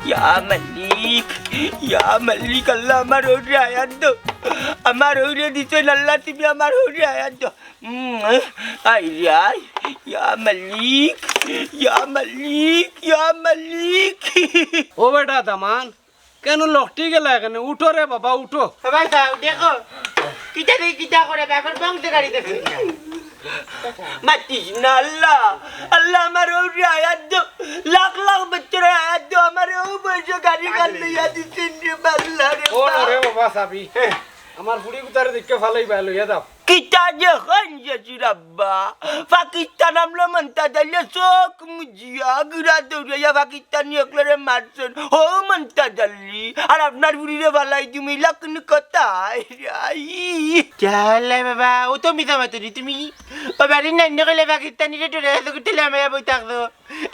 ইয়া মালিক আল্লাহ আমার হৌরে আয়াত দো আমার হৌরে দিছেন আল্লাহ তুমি আমার হৌরে আয়াত দো আই রে ইয়া মালিক ও বেটা দামান কেন লকটি গেলা এখানে উঠো রে বাবা উঠো ভাই যাও দেখো কিটা করে ব্যাপার বংশে গাড়িতে মাতিস না আল্লাহ আল্লাহ আমার হৌরে আয়াত দো লাখ লাখ বছর আয়াত দো আমার ও বয়সে গাড়ি গাল লইয়া দিছেন রে আল্লাহ রে ও রে বাবা সাবি আমার বুড়ি কুতারে দেখে ভালোই ভাই লইয়া দাও kita je khanja Rabba Pakistan amlo manta dalle sok mujia gira dore ya Pakistan yoklere marson ho manta dalli ar apnar burire balai তুমি লাকন কোথায় আই চলে বাবা ও তো মিথ্যা মাতুরি তুমি বাবা রে নান্য কইলে পাকিস্তানিরে টরে তো কুতলে আমি বই থাকতো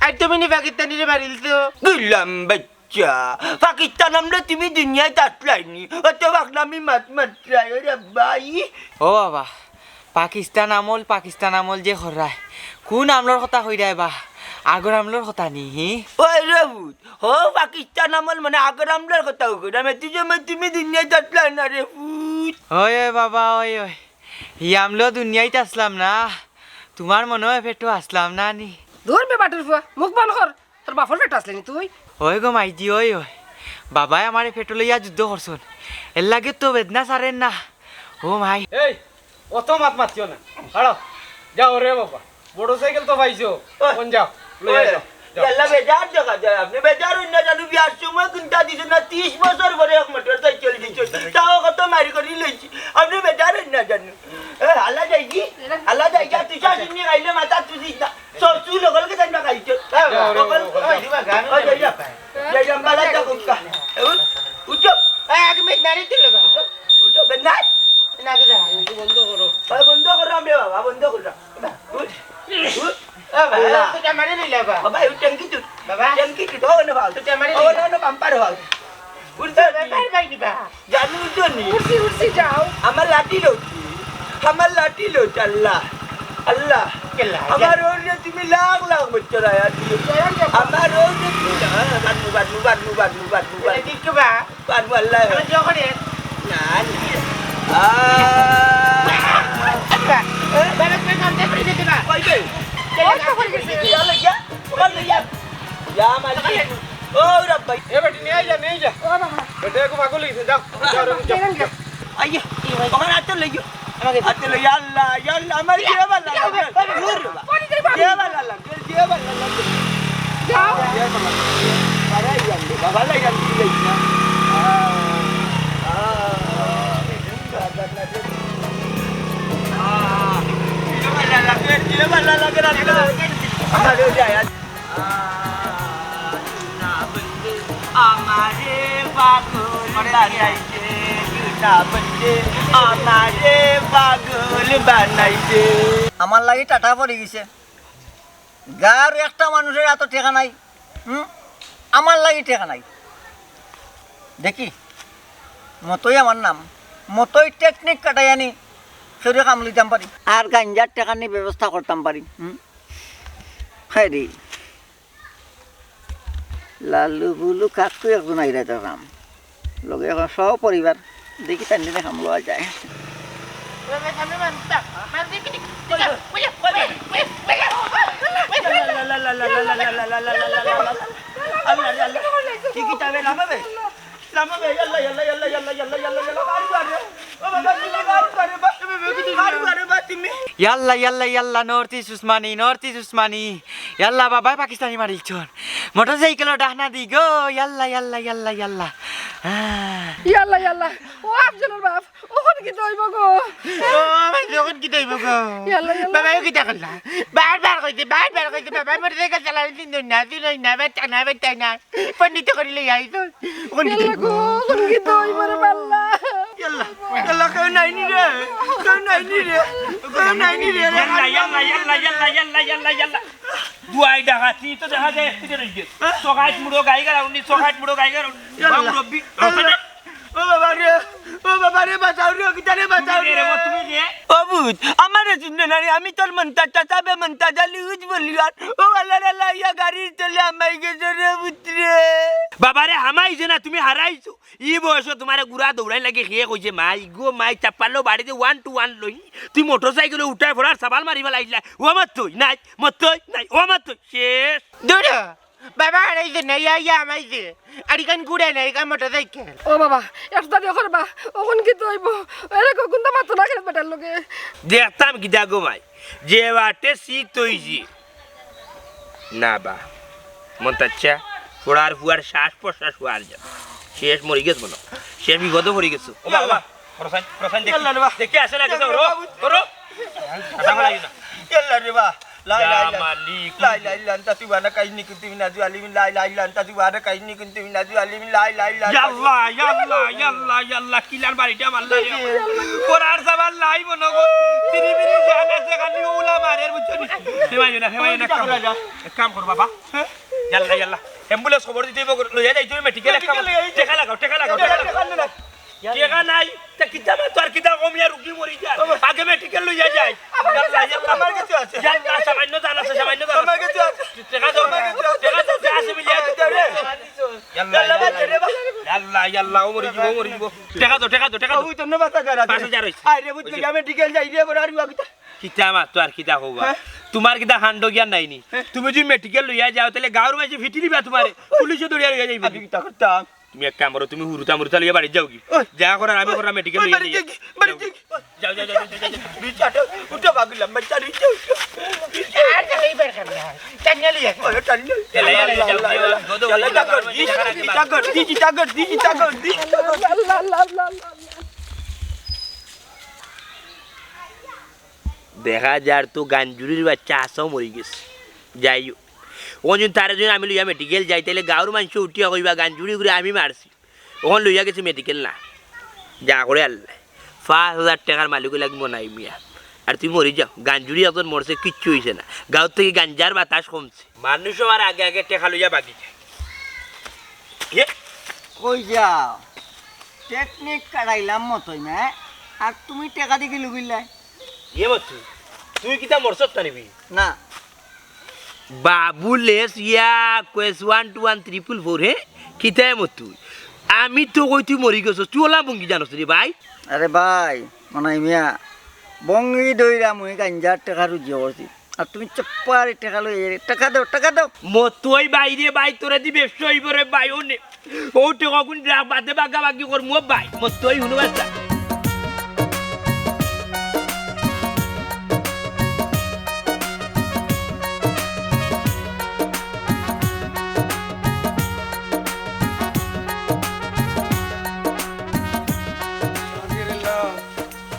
আর তুমি নি পাকিস্তানিরে মারিলছো গুলাম বাচ্চা পাকিস্তান আমলো তুমি দুনিয়ায় আসলাইনি অত বাকনামি মাত্রায় রে ভাই ও বাবা পাকিস্তান আমল যে হরায় কোন আমলর কথা হই রায় বা আগর আমলর কথা নি ওই রেবুত হো পাকিস্তান আমল মানে আগর আমলের কথা কইরা তুমি দুনিয়ায় আসলাই না রে ফুট ওই বাবা ওই ই আমলো দুনিয়ায় আসলাম না তোমার মনে হয় পেটো আসলাম না নি ধরবে বাটুর ফুয়া মুখ বন্ধ কর তোর বাপর পেট আসলেনি তুই ওই গো মাইজি ওই বাবাই আমার পেটো লইয়া যুদ্ধ করছুন এর লাগে তো বেদনা সারেন না ও মাই এই অত মাত মাতিও না হাড়ো যাও রে বাবা বড় সাইকেল তো পাইছো কোন যাও লইয়া যাও ইয়াল্লা বেজার জায়গা যায় আপনি বেজার না জানু বিয়ার সময় কিনতা দিছ না 30 বছর পরে এক মোটরসাইকেল দিছ তাও কত মারি করি লইছি আপনি বেজার না জানু আল্লাহ যাইছি আল্লাহ যাই যা তুই শাসন নিয়ে গাইলে মাথা তুই না সসু লগলকে জান না গাইছ লগল দিবা গান যাই জাম্বালা যা কুকা উঠো আগে মে নারি দিলে বাবা উঠো বেনাই না গেলা বন্ধ করো বন্ধ করো আমি বাবা বন্ধ করো উঠ উঠ বাবা তুই মারি নিলে বাবা বাবা ট্যাঙ্কি তুই বাবা ট্যাঙ্কি তুই তো না বাবা তুই মারি ও নিলে না বাম্পার হওয়া উঠতে বাবা ভাই দিবা জানু তো নি উঠছি যাও আমার লাঠি লো আল্লাহ আল্লাহ কেলা আমার ওরে তুমি লাখ লাখ বছর আয়া দিও আমার ওরে তুমি বানু দিকে বা বানু আল্লাহ আমি জগরে না বাবা কই কাম করে দিবা কই গে ওই তো করে গেছে ইয়া মালিক ও রব্বা এ বেটি নিয়ে যা ও বাবা বেটে কো ভাগো লইছে যাও যাও রে যাও আইয়ে ওখানে আতে লইও আতে লই আল্লাহ আমার কে বালা কে বালা লাগে যাও আরে ইয়ান বাবা লাগান দিই না আমারে পাগল বানাইছে আমার লাগি টাটা পড়ে গেছে গার একটা মানুষের এত টেকা নাই আমার লাগি টেকা নাই দেখি মতোই আমার নাম মতোই টেকনিক কাটাই আনি সেটা কাম লিতাম পারি আর গাঞ্জার টেকা নিয়ে ব্যবস্থা করতাম পারি হ্যাঁ রে লালু বুলু কাকু একজন আইরা রাম লগে এখন সব পরিবার দেখি তার দিনে কাম লওয়া যায় বাবা সামনে মানতা মার দিকে কি তাবে লামাবে ইয়াল্লা ইয়াল্লা নর্থ ইস্ট উসমানী ইয়াল্লা বাবাই পাকিস্তানি মারিলছন মোটরসাইকেলের ডাহনা দি গো ইয়াল্লা ইয়াল্লা ইয়াল্লা ও আফজলের বাপ ওখানে কি দইব গো ও আমার যখন কি দইব গো ইয়াল্লা বাবা কি দেখলা বারবার কইতে বাবা মোটরসাইকেল চালানো দিন না বাচ্চা না পন্ডিত করে লই আইছো কোন কি ইয়াল্লা গো কোন কি দইব রে বাল্লা ইয়াল্লা কেউ নাই নি রে ইয়াল্লা দুয়াই ডাকাতি তো দেখা যায় সকাট মুড়ো গাই গাউনি মুরব্বি ও বাবা রে বাঁচাও রে কিতারে বাঁচাও রে তুমি রে অবুত আমারে চিন্তা নানি আমি তোর মন্তা চাচাবে মন্তা জালি উজ বলি আর ও আল্লাহ ইয়া গাড়ি চলে আমাই গেছে রে পুত্রে বাবারে হামাইছে না তুমি হারাইছো ই বয়স তোমার গুড়া দৌড়াই লাগে খেয়ে কইছে মাই গো মাই চাপালো বাড়িতে 1 to 1 লই তুই মোটরসাইকেলে উঠাই ফোড়ার সাবাল মারিবা লাগিলা ও আমার তুই নাই মতই নাই ও আমার তুই শেষ দৌড়ো বাবা হারাইছে না ইয়া আমাইছে আর ইখান ঘুরে না ইখান মোটরসাইকেল ও বাবা একটু দাঁড়িয়ে করবা ওখান কি তৈব এরে কোনটা মাত্র না খেলে বেটার লোকে দেখতাম কি গো মাই যে বাটে শীত হইছি না বা মন তাচ্ছা ফোড়ার ফুয়ার শ্বাস প্রশ্বাস হওয়ার যা শেষ মরে গেছ মনে শেষ বিপদে পড়ে গেছো ও বাবা প্রসান দেখে আসে না কেন রো রো ইয়াল্লা রে বা লা লা লা anta subhana kaini kunti min azu alimin la la illa anta subhana kaini kunti min azu alimin la la illa ইয়াল্লা ইয়াল্লা ইয়াল্লা ইয়াল্লা কিলার বাড়িটা মারলা রে ফোড়ার সাবাল লাই মনে গো তিরি বিরি জানা সে খালি ওলা মারের বুঝছনি হেমাইনা কাম কর বাবা ইয়াল্লা ইয়াল্লা অ্যাম্বুলেন্স খবর দিতে হইব লইয়া যাই তুমি মেডিকেল টাকা লাগাও টাকা নাই তা কিতা তোর কিতা কমিয়া রুগী মরি যায় আগে মেডিকেল লইয়া যাই আমার কাছে আছে সামান্য জানা আমার কাছে আছে টাকা দাও আসে মিলিয়া ইয়াল্লা ও মরি যাব টাকা দাও ওই তো নবা টাকা আছে 5000 হইছে আরে বুঝতে আমি মেডিকেল যাই রে বড় আর কিতা কিতা মা তো আর কিতা হবা তোমার কিতা হান্ড জ্ঞান নাইনি তুমি যদি মেডিকেল লইয়া যাও তাহলে গাঁর মাঝে ফিটি দিবা তোমারে পুলিশে দৌড়িয়া লইয়া যাইবে আমি কিতা করতাম তুমি এক কাম করো তুমি হুরুতা লইয়া বাড়ি যাও কি যা করার আমি করার মেডিকেল লইয়া যাও বিচাটা উঠে ভাগলাম বাচ্চা রিচে আর চালাই বের করনা টাঙ্গালি ওরে টানি টাগর দি লা লা লা দেখা যার তো গাঞ্জুরির বাচ্চা আসাও মরি গেছে যাইও ওখান যদি তার জন্য আমি লইয়া মেডিকেল যাই তাহলে গাঁর মানুষ উঠিয়া কইবা গাঞ্জুরি করে আমি মারছি ওখান লইয়া গেছি মেডিকেল না যা করে আল্লাহ 5000 টাকার মালিক লাগবো নাই মিয়া আর তুই মরি যাও গাঞ্জুরি এখন মরছে কিচ্ছু হয়েছে না গাঁর থেকে গাঞ্জার বাতাস কমছে মানুষ আমার আগে আগে টেকা লইয়া বাকি কই যাও টেকনিক কাটাইলাম মতই না আর তুমি টাকা দিকে লুকিলাই ইয়ে মতো তুই কিতা মরছত না নিবি না বাবু লেস ইয়া কোয়েস 1 to 1 444 হে কিতায় মতো আমি তো কই তুই মরি গেছ তুই ওলা বঙ্গি জানোস রে ভাই আরে ভাই মানে মিয়া বঙ্গি দইরা মুই গাঞ্জার টাকা রুজি করছি আর তুমি চপ্পারে টাকা লই টাকা দাও মতই বাইরে বাই তোরে দি ব্যবসা হইব রে ভাই ওনে ও টাকা কোন বাদে বাগা বাগি কর মো ভাই মতই হুনো বাচ্চা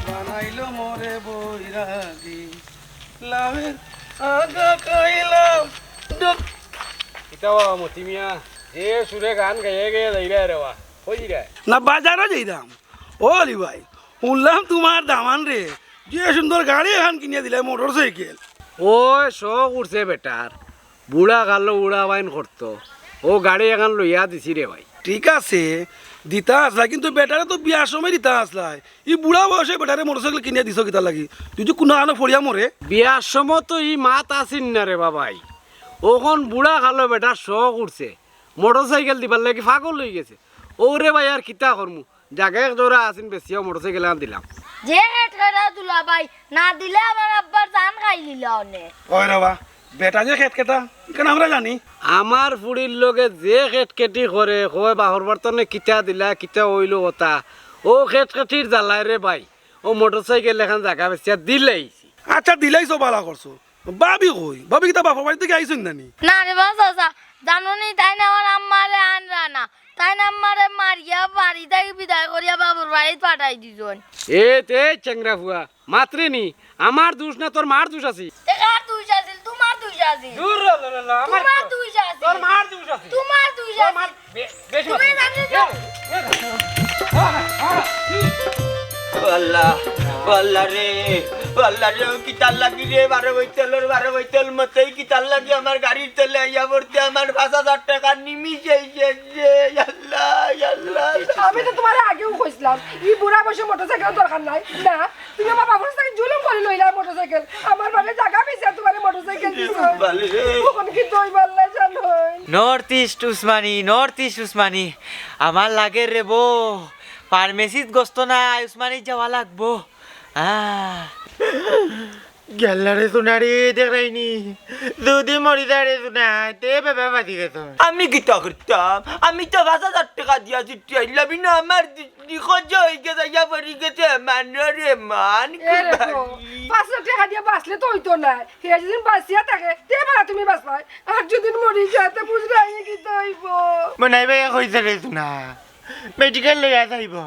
বানাইলো মোরে বৈরাগী লাভের আগা খাইলাম কিতাবা মতি মিয়া যে সুরে গান গাইয়ে গিয়ে যাইরা রে বা কই রে না বাজারও যাইতাম ও আলি ভাই শুনলাম তোমার দামান রে যে সুন্দর গাড়ি এখন কিনে দিলে মোটর সাইকেল ওই শখ উঠছে বেটার বুড়া গালো উড়া বাইন করতো ও গাড়ি এখন লইয়া দিছি রে ভাই ঠিক আছে দিতা আসলা কিন্তু বেটারে তো বিয়ার সময় দিতা আসলাই ই বুড়া বয়সে বেটারে মোটর সাইকেল কিনে দিছ কিতা লাগি তুই যে কোনো আনো ফড়িয়া মরে বিয়ার সময় তো ই মাত আসিন না রে বাবাই ওখন বুড়া গালো বেটার শখ উঠছে মোটর সাইকেল দিবার লাগি পাগল হয়ে গেছে ওরে ভাই আর কিতা করমু জাগে জোরা আসিন বেশিও মোটর সাইকেল আন দিলাম যে হেট খেটা তুলা ভাই না দিলে আমার আব্বার জান খাই নিল অনেক ওই রে বেটা যে খেত কেটা কেন আমরা জানি আমার ফুড়ির লগে যে খেট কেটি করে কয় বাহর বর্তনে কিতা দিলা কিতা হইলো কথা ও খেট কেটির জ্বালায় রে ভাই ও মোটর সাইকেল এখন জায়গা বেশি দিলেইছি আচ্ছা দিলাইছো বালা করছো ভাবি কই ভাবি কিতা বাপর বাড়ি থেকে আইসুন নানি না রে বাস জানো নি তাই না আমার আম্মারে আনরা না তাই না আম্মারে মারিয়া বাড়ি থেকে বিদায় করিয়া বাবুর বাড়িতে পাঠাই দিজন এ তে চেংরা ফুয়া মাত্রে নি আমার দোষ না তোর মার দোষ আছে কার দোষ আছে তোমার দোষ আছে দূর আমার তোমার দোষ আছে তোর মার দোষ আছে তোমার দোষ আছে বেশি তুমি জানো আল্লাহ আল্লাহ রে কিতাল লাগি রে 12 বইতেল মতই কিতাল লাগি আমার গাড়ির তেলে আইয়া পড়তে আমার 5000 টাকা নিমিশে যে আল্লাহ আমি তো তোমার আগেও কইছিলাম এই বুড়া বসে মোটরসাইকেল দরকার নাই না তুমি আমার বাবার সাথে জুলুম করে লইলা মোটরসাইকেল আমার বাড়ি জায়গা বেশি তোমার মোটরসাইকেল দিছো ভালো রে কোন কি তুই বললা জানো নর্থ ইস্ট উসমানী আমার লাগে রে বো ফার্মেসিত গস্ত না উসমানী যাওয়া লাগবো গেলারে সোনারে দেখাইনি যদি মরি যায় রে সোনা তে বাবা বাদি গেছ আমি কিতা করতাম আমি তো 5,000 টাকা দিয়া ছুটি আইলাম না আমার নিখোঁজ হয়ে গেছে ইয়া পড়ি গেছে রে মান এ রে তো 500 টাকা দিয়ে বাঁচলে তো হইতো না হে যেদিন বাঁচিয়া থাকে তে বেলা তুমি বাঁচবাই আর যদি মরি যায় তো বুঝলে আইয়ে কি হইব মনে ভাই কইছে রে সোনা মেডিকেল লইয়া যাইব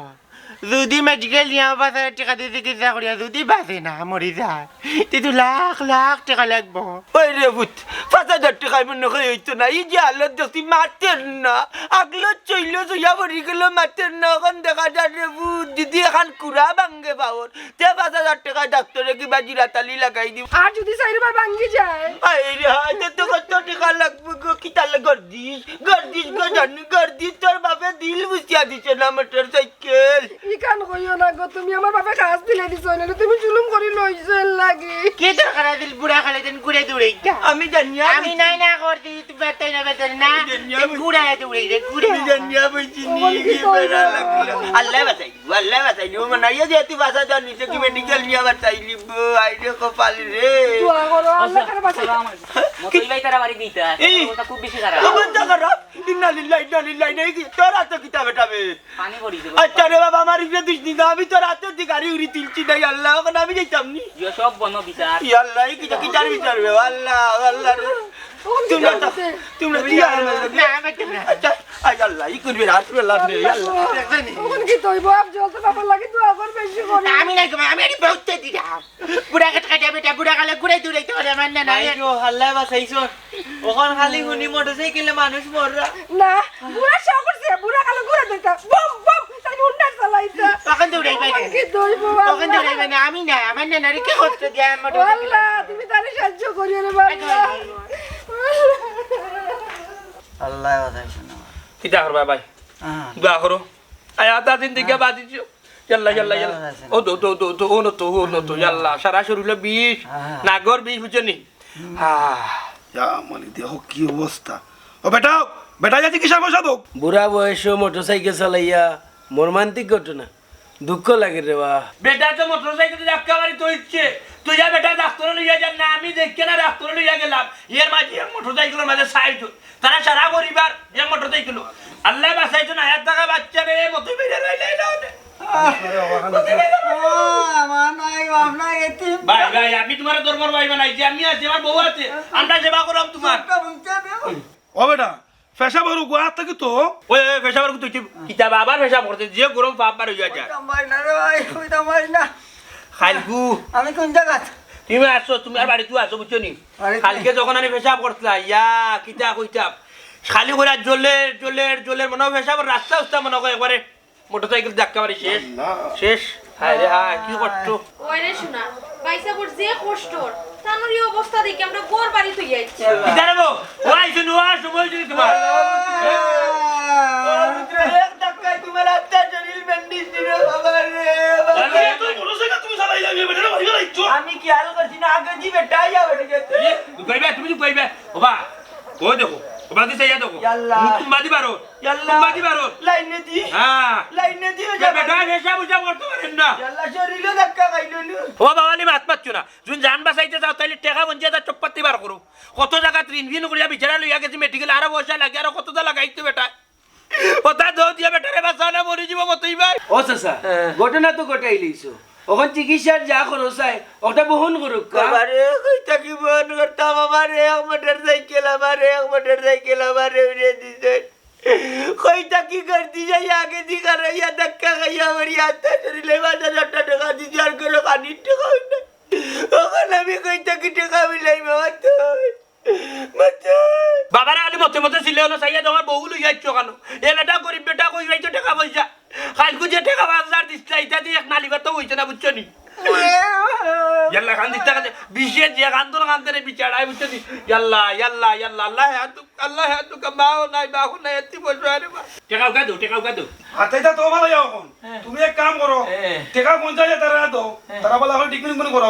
যদি মেডিকেল নিয়ে 5,000 টাকা দিয়ে চিকিৎসা করিয়া যদি বাঁচে না মরি যায় কিন্তু লাখ লাখ টাকা লাগবো ওই রে ভূত 5,000 টাকা মনে হয় হইতো না এই যে আলোর দেখছি মারতেন না আগলো চইল চইয়া পড়ি গেল মারতেন না এখন দেখা যায় রে ভূত যদি এখন কুড়া ভাঙ্গে পাওয়ার তে 5,000 টাকা ডাক্তারে কি বাজি রাতালি লাগাই দিব আর যদি সাইরবার ভাঙ্গি যায় আই রে হাতে তো কত টাকা লাগবে গো কি তালে গর্দিস গো জানি গর্দিস তোর বাপে দিল বুঝিয়া দিছে না মোটর সাইকেল ইকান কইও না গো তুমি আমার বাপে কাজ দিলে দিছো না তুমি জুলুম করি লইছেন লাগি কে দরকার দিল বুড়া খালে দেন ঘুরে দৌড়ে আমি জানি আমি নাই না করতে তুই বেতাই না না ঘুরে দৌড়ে রে ঘুরে আমি জানি বলছি নি কি বেরা লাগলো আল্লাহ বাঁচাই ও মনাইয়া যে তুই বাসা জানি কি মেডিকেল নিয়ে বাঁচাইলি আই রে কপাল রে দোয়া করো আল্লাহ করে বাঁচাই মতই ভাই তারা বাড়ি দিতা কথা খুব বেশি খারাপ খবর তো করো ইন্না লিল্লাহি নাই কি তোর হাতে কিতাব বেটাবে পানি পড়ি দেব আচ্ছা রে বাবা আমার ইরে দিস নি আমি তোর হাতে দি গাড়ি উড়ি তুলছি নাই আল্লাহ ওখানে আমি যাইতাম নি ইয়া সব বন বিচার ই আল্লাহ কি কি জানি বিচার রে আল্লাহ রে তোমরা কি আর না আমি না আচ্ছা আই আল্লাহ ই করবে রাত বেলা রে আল্লাহ ওখানে কি তৈব আপ জলতে বাবার লাগি দোয়া কর বেশি করে আমি নাই আমি আরে বহুত দিলাম বুড়া কাটা বেটা বুড়া কালে ঘুরে দৌড়ে তো আমার না নাই গো আল্লাহ বাঁচাইছো ওখান খালি শুনি মোটরসাইকেলে মানুষ মররা না বুড়া শখ করছে বুড়া কালে ঘুরে দিতা বম বম তাই হুন্ডা চালাইতা তখন দৌড়াই পাই ওখানে কি তৈব তখন দৌড়াই পাই না আমি না আমার না রে কি করতে দিয়া আমার আল্লাহ তুমি তারে সাহায্য করিও রে বাবা আল্লাহ বাঁচাইছে না কিতা করবা ভাই দোয়া করো আয়া তা দিন দিকে বাদিছো ইয়াল্লা ও তো ইয়াল্লা সারা শরীরে বিষ নাগর বিষ বুঝনি মানে দেহ কি অবস্থা ও বেটা যাচ্ছি কিসা পয়সা দো বুড়া বয়সে মোটরসাইকেল চালাইয়া মর্মান্তিক ঘটনা দুঃখ লাগে রে বা বেটা তো মোটরসাইকেল ধাক্কা মারি তো ইচ্ছে তুই যা বেটা ডাক্তার লইয়া যা না আমি দেখে না ডাক্তার লইয়া গেলাম এর মাঝে মোটরসাইকেলের মাঝে সাইড তারা সারা পরিবার এক মোটরসাইকেল আল্লাহ বাঁচাইছো না হাজার টাকা বাচ্চা রে মতো বেড়ে রইলে ভাই আমি তোমার ধর্মর ভাই বানাইছি আমি আছি আমার বউ আছে আমরা সেবা করলাম তোমার ও বেটা ফেসা বড় গোয়া থেকে তো ওই পেশাবার তুই কিতাব আবার পেশাব করতে যে গরম পাপ বার হইয়া যায় খালকু আমি কোন জায়গা তুমি আসো তুমি আর বাড়ি তুই আসো বুঝছো নি কালকে যখন আমি পেশাব করছিলাম ইয়া কিতা কইতাম খালি করে জলের মনে হয় পেশাব রাস্তা উস্তা মনে হয় একবারে মোটরসাইকেল ধাক্কা মারি শেষ হায় রে হায় কি করছো ওরে শোনা বাইসাপুর যে কষ্টর তানোর এই অবস্থা দেখে আমরা গোর বাড়ি তুই যাইছি কিতারে গো ওই শুনো আর সময় যদি তোমার এক ধাক্কায় তোমার হাতটা শরীর ব্যান্ডেজ দিল বাবা রে তুই মোটরসাইকেল তুমি চালাই যাবি বেটা ভাই গেলাইছো আমি খেয়াল করছি না আগে জি বেটা ইয়া বেটা গেছে তুই কইবে তুমি তো কইবে বাবা ও দেখো বাবা দিছে ইয়া দেখো তুমি বাদি পারো বাদি পারো লাইনে দি হ্যাঁ লাইনে দি বেটা পেশাব উজাব করতে পারেন না আল্লাহ শরীরে ধাক্কা খাইলো না ও বাবা আমি মাত পাচ্ছো না যুন জান বাঁচাইতে যাও তাইলে টাকা বঞ্চিয়ে যা চপ্পাতি বার করো কত জায়গা ঋণ করিয়া বিচারা লইয়া গেছি মেডিকেল আরো পয়সা লাগে আরো কত দা লাগাইতে বেটা ওটা দো দিয়া বেটারে বাঁচাও না মরি যাব মতই ভাই ও চাচা ঘটনা তো ঘটাই লইছো ওখান চিকিৎসার যা খরচ হয় ওটা বহন করুক আমারে কইতা কি বন করতাম আমারে এক মোটরসাইকেল আমারে উড়ে দিছে কইতা কি করতি যাই আগে দি করাইয়া ধাক্কা খাইয়া মারি হাতটা শরীরে 5,000 টাকা দিছি আর কোনো কানির টাকা হই না ওখানে আমি কইতা কি টাকা মিলাই বাবা তো বাবারা আলি মতে ছিলে হলো সাইয়া তোমার বউ লইয়া ইচ্ছো কেন এ বেটা গরিব বেটা কই যাইতো টাকা পয়সা খালকু যে টাকা 5,000 দিছিল ইটা দিয়ে এক নালিগর তো হইছে না বুঝছো নি ইয়াল্লা খান দিতে কাছে বিশে যে কান্দন কান্দরে বিচারাই বুঝছো নি ইয়াল্লা আল্লাহ হাতু কামাও নাই বাহু নাই এতি বসো আরে বা টাকা উগা দো হাতেটা তো ভালো যাও এখন তুমি এক কাম করো টাকা 50,000 তারা দাও তারা বলা হল টিকমিন করো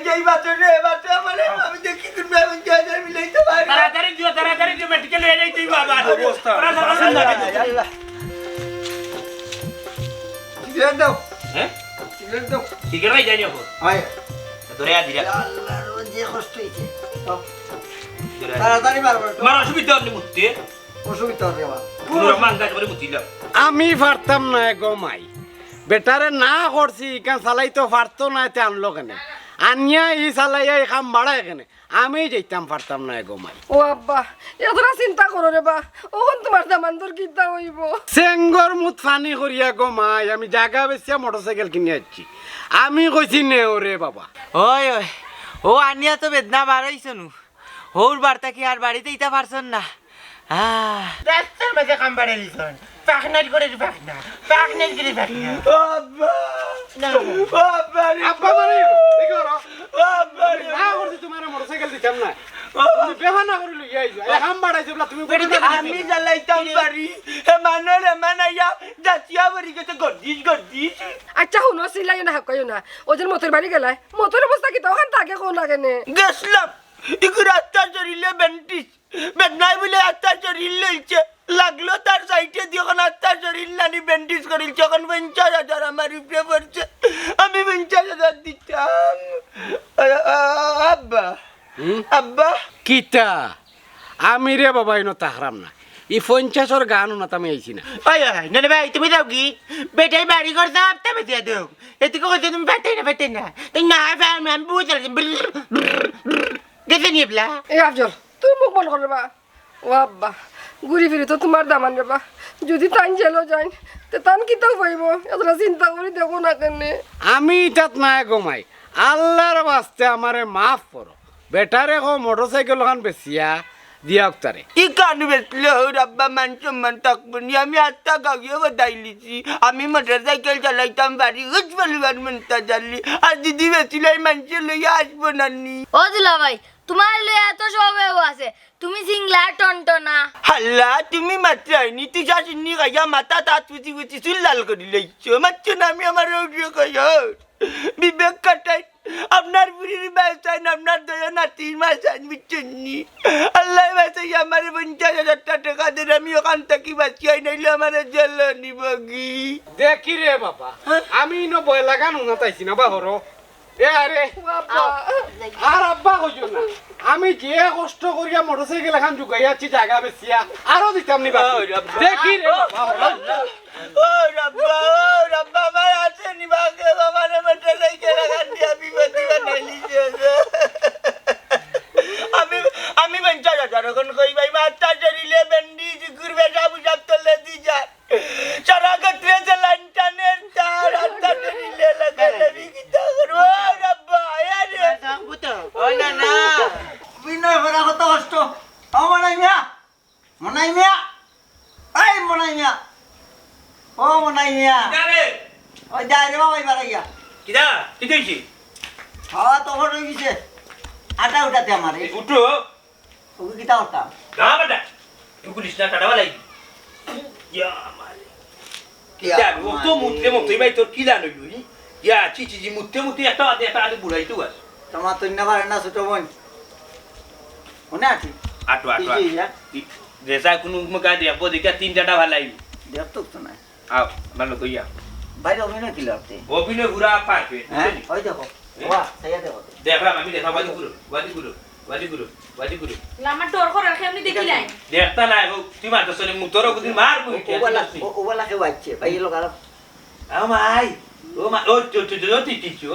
যাই বাসরে বাসা মানে আমি দেখি তুমি আমি যাই মিলাইতে পারি তাড়াতাড়ি দিও মেডিকেল হয়ে যাই তুই বাবা অবস্থা আল্লাহ সিগারেট দাও হ্যাঁ সিগারেট দাও ঠিক আছে যাই নিও হয় ধরে আদি রে আল্লাহর যে কষ্ট হইছে তাড়াতাড়ি মারবো তোমার অসুবিধা হল মুতে অসুবিধা হবে বাবা পুরো মাঙ্গা করে মুতিলাম আমি পারতাম না গমাই বেটারে না করছি কেন চালাইতে পারতো না এতে আনলো কেনে আনিয়া ই চালাইয়া এই কাম বাড়ায় কেনে আমি যেতাম পারতাম না গমাই ও আব্বা এতটা চিন্তা করো রে বা ওখন তোমার দামান তোর কিতা হইব চেঙ্গর মুত ফানি করিয়া গমাই আমি জায়গা বেচিয়া মোটরসাইকেল কিনে আসছি আমি কইছি নে ওরে বাবা ওই ওই ও আনিয়া তো বেদনা বাড়াইছো নু ওর বার্তা কি আর বাড়িতে ইতা পারছন না রাস্তার মাঝে কাম বাড়াই দিছন পাখনার করে পাখনার করে পাখনা আব্বা না আব্বা রে আব্বা মানে দেখো র আব্বা রে না করছি তোমার মোটরসাইকেল দিতাম না তুমি বেহা না করে লইয়া আইছো এই কাম বাড়াইছো বলা তুমি আমি জ্বালাইতাম বাড়ি হে মানরে মানাইয়া যাচিয়া বাড়ি গেছে গর্দিস আচ্ছা শুনো চিল্লাইও না হাক্কাইও না ওদের মতের বাড়ি গেলাই মতের অবস্থা কি তখন তাকে কোন লাগে নে গেছলাম ইকু রাস্তা চড়িলে বেন্টিস বেদনাই বলে রাস্তা চড়িল লইছে লাগলো তার সাইটে দিয়ে যখন রাস্তা চড়িল নানি বেন্টিস করিল যখন 50,000 আমার উপরে পড়ছে আমি 50,000 দিতাম আব্বা আব্বা কিতা আমি রে বাবা ইনো তাহরাম না ই 50 গানও না আমি আইছি না ওই না ভাই তুমি যাও কি বেটাই বাড়ি ঘর যাও আপনি বেঁচে দাও এদিকে কইতে তুমি বেটাই না তাই না ভাই আমি বুঝতে গেছে নিয়ে বলা এই আফজল তুই মুখ বন্ধ করে বা ও আব্বা ঘুরি ফিরি তো তোমার দামান রে বা যদি তান জেলো যাই তে তান কিতা হইব এতটা চিন্তা করি দেখো না কেনে আমি তাত না গমাই আল্লাহর বাস্তে আমারে মাফ করো বেটারে কো মোটরসাইকেল খান বেচিয়া দিয়াক তারে ই কান বেসলে ওর আব্বা মান সম্মান থাকবনি আমি আত্মা কাউকে বাদাই লিছি আমি মোটরসাইকেল চালাইতাম বাড়ি হুচ পরিবার মনটা জানলি আর দিদি বেসিলাই মানুষে লইয়া আসবো নানি ও দিলা ভাই তোমার লয়ে এত সব আছে তুমি সিংলা টনটনা হাল্লা তুমি মাত্র আইনি তুই শাসিনি গাইয়া মাথা তাত পুচি পুচি চুল লাল করে লইছো মাত্র না আমি আমার বিবেক কাটাই আপনার বুড়ির ব্যবসায় আপনার দয়া নাতির মাসান বুঝছেননি আল্লাহ ব্যবসায় আমার 50,000 টাকা দেন আমি ওখান থেকে বাঁচিয়াই নাইলে আমার জেল নিবগি দেখি রে বাবা আমি ইনো বয় লাগানো না তাইছি না বাহরো এ আরে আর আব্বা কইছো না আমি যে কষ্ট করিয়া মোটরসাইকেল এখন জুগাইয়াছি জায়গা বেচিয়া আরো দিতাম নি বাবা দেখি রে বাবা ও রাব্বা আমার আছে নিবাকে বাবা রে মোটরসাইকেল লাগান দিয়া বিপত্তি বানাইলিছে আমি 50,000 এখন কই ভাই মাথা চড়িলে বেন্ডি ঘুরবে যাবো সব তলে দি যায় সারা ক্ষেত্রে যে লাইনটানের তার হাতটা চড়িলে লাগালে বিকিতা করবো রাব্বা আরে ওই না না বিনয় করা কত কষ্ট ও মনাই মিয়া এই মনাই মিয়া ও মনাই মিয়া আরে ওই যাই রে বাবা এবার গিয়া কিদা কি কইছি খাওয়া তো হয়ে গেছে আটা উঠাতে আমার উঠো ওকে কিতা হতাম না বেটা তুই পুলিশ না টাটা বালাই ইয়া মারে কিদা ও তো মুতে ভাই তোর কিলা নইলু ইয়া চিচি মুতে একটা আদে বুড়াই তো আস তোমার তো না পারে না ছোট বোন মনে আছে আটো রেসা কোনো মগা দিয়া পদিকা তিনটা ভালাই দেখতো তো না আও ভালো তো ইয়া বাইরে অভিনয় কি লাগতে অভিনয় ঘুরা পারবে হ্যাঁ ওই দেখো বাহ সাইয়া দেখো দেখলাম আমি দেখা বাজি গুরু আমার ডর করে রাখে আমি দেখি নাই দেখতা নাই হোক তুই মার তো সরে মুখ তোর কুদিন মার মুখ ওবালা কে বাচ্চে ভাই লোক আর আমাই ও মা ও তুই কিছু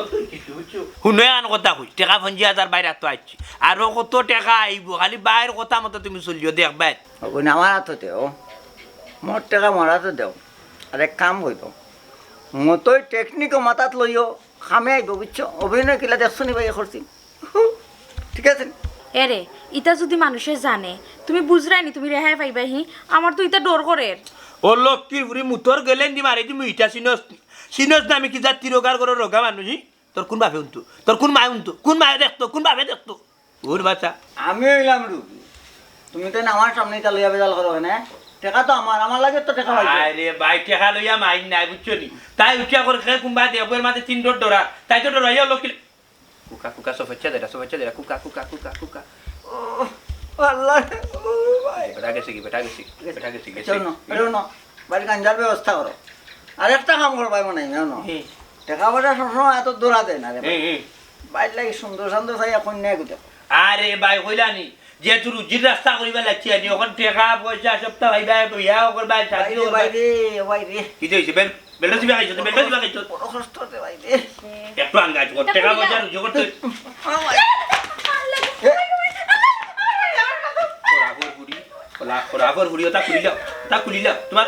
শুনে আন কথা কই টাকা 50,000 বাইরে তো আইছি আর কত টাকা আইব খালি বাইরের কথা মতো তুমি চলিও দেখ বাই ওই আমার হাততে ও মোট টাকা মারাতে দেও আর এক কাম হইব মতই টেকনিক মাথাত লইও খামে আইব বুঝছো অভিনয় কিলা দেখছো নি ভাই করছি ঠিক আছে এরে ইটা যদি মানুষে জানে তুমি বুঝরাইনি তুমি রেহাই পাইবাহি আমার তো ইটা ডর করে ও লক্ষ্মীর বুড়ি মুতর গেলেন দি মারি দি মুইটা সিনস না আমি কি যা তিরোগার করে রোগা মানুষ তোর কোন বাপে উনতো তোর কোন মায় উনতো কোন মায়ে দেখতো কোন বাপে দেখতো ওর বাচ্চা আমি হইলাম রুগী তুমি তো আমার সামনে তা লইয়া বেজাল করো না টাকা তো আমার লাগে তো টাকা পাইছো আরে ভাই টাকা লইয়া মাই নাই বুঝছো নি তাই উঠিয়া করে খেয়ে কুম্বা দিয়ে বইয়ের মাঝে 3 ডর ডরা তাই তো ডরাইয়া লক্ষ্মী কুকা কুকা সফেচ্ছা দেরা কুকা কুকা কুকা কুকা আল্লাহ ও ভাই বেটা গেছে কি বেটা গেছে চলো না বাড়ি গাঞ্জার ব্যবস্থা করো আর একটা কাম করো ভাই মনে জানো টাকা পয়সা সবসময় এত দৌড়া দেয় না রে বাইর লাগে সুন্দর সুন্দর চাই এখন নেই গুতে আরে ভাই কইলানি যেহেতু রুজির রাস্তা করিবা লাগছি আনি ওখান টাকা পয়সা সপ্তাহ ভাইবা বিয়া করবা শাদি করবা ভাই রে কি হইছে বেলটা দিবা খাইছো বড় কষ্ট রে ভাই রে একটু আঙ্গাজ কর টাকা পয়সা রুজি করতে খোরাগর হুড়ি ওটা খুলিল তোমার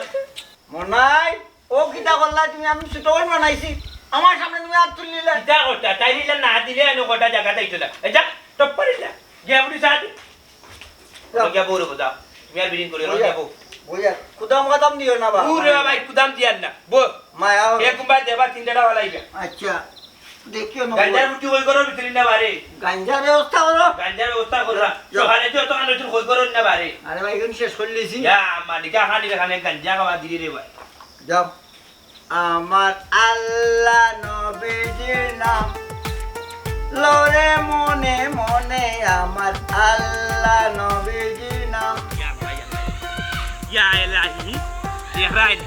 মনাই ও কিটা করলা তুমি আমি সুতোই বানাইছি আমার সামনে তুমি হাত তুললিলে কিটা করতা তাই দিলে না দিলে এনে গোটা জায়গাটা ইতলা এটা টপ পারিলা গেবড়ি সাথে গিয়া বড় কথা তুমি আর বিরিং করে যাবো বুঝা কুদাম দিও না বা পুরো ভাই কুদাম দিয়ান না বো মায়া এক বাদ দেবা তিনটা ওলাইবা আচ্ছা দেখিও না গাঞ্জার মুটি কই করো ভিতরি না বারে গাঞ্জার ব্যবস্থা করো গাঞ্জার ব্যবস্থা কররা সকালে তো তো আনো কই করো না বারে আরে ভাই এখন শেষ করলিছি ইয়া মালিকা খানি খানে গাঞ্জা খাওয়া দিলি রে ভাই যাও আমার আল্লাহ নবীজির নাম লরে মনে মনে আমার আল্লাহ নবীজির নাম ইয়া এলাহি দেহরাইন